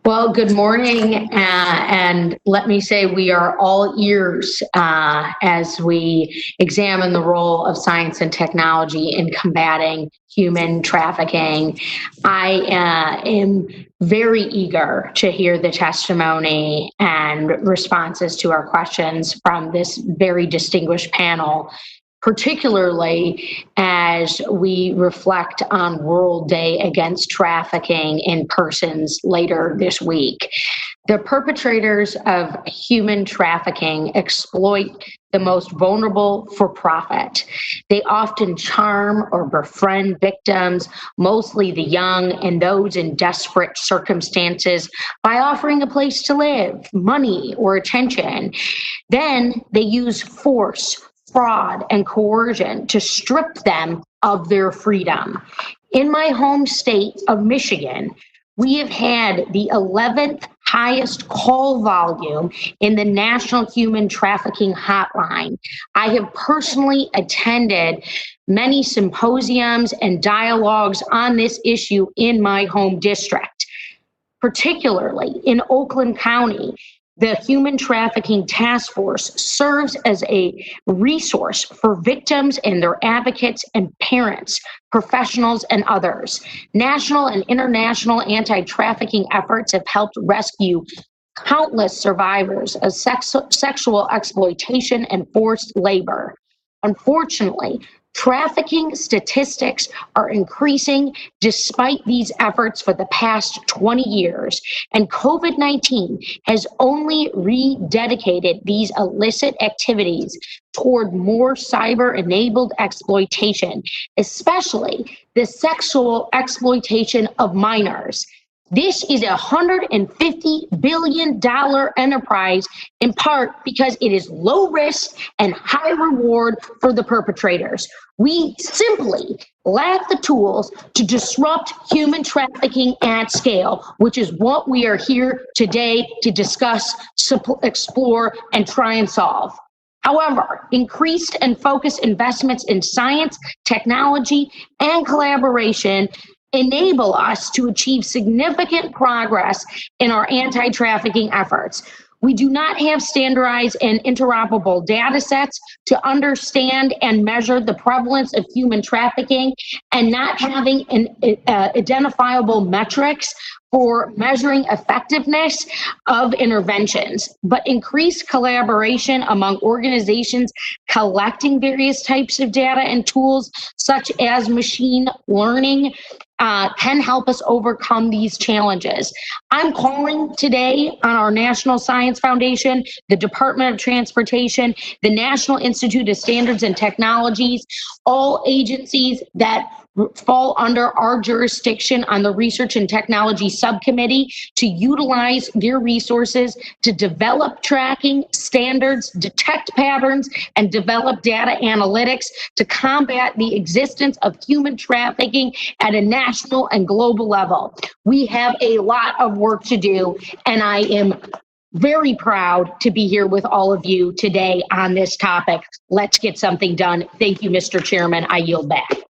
Well, good morning, and let me say we are all ears as we examine the role of science and technology in combating human trafficking. I am very eager to hear the testimony and responses to our questions from this very distinguished panel, particularly as we reflect on World Day Against Trafficking in Persons later this week. The perpetrators of human trafficking exploit the most vulnerable for profit. They often charm or befriend victims, mostly the young and those in desperate circumstances, by offering a place to live, money, or attention. Then they use force, fraud, and coercion to strip them of their freedom. In my home state of Michigan, we have had the 11th highest call volume in the National Human Trafficking Hotline. I have personally attended many symposiums and dialogues on this issue in my home district, particularly in Oakland County. The Human Trafficking Task Force serves as a resource for victims and their advocates and parents, professionals, and others. National and international anti-trafficking efforts have helped rescue countless survivors of sexual exploitation and forced labor. Unfortunately, trafficking statistics are increasing despite these efforts for the past 20 years, and COVID-19 has only rededicated these illicit activities toward more cyber-enabled exploitation, especially the sexual exploitation of minors. This is a $150 billion enterprise, in part because it is low risk and high reward for the perpetrators. We simply lack the tools to disrupt human trafficking at scale, which is what we are here today to discuss, explore, and try and solve. However, increased and focused investments in science, technology, and collaboration enable us to achieve significant progress in our anti-trafficking efforts. We do not have standardized and interoperable data sets to understand and measure the prevalence of human trafficking, and not having identifiable metrics for measuring effectiveness of interventions, but increased collaboration among organizations collecting various types of data and tools, such as machine learning, can help us overcome these challenges. I'm calling today on our National Science Foundation, the Department of Transportation, the National Institute of Standards and Technologies, all agencies that fall under our jurisdiction on the Research and Technology Subcommittee, to utilize their resources to develop tracking standards, detect patterns, and develop data analytics to combat the existence of human trafficking at a national and global level. We have a lot of work to do, and I am very proud to be here with all of you today on this topic. Let's get something done. Thank you, Mr. Chairman. I yield back.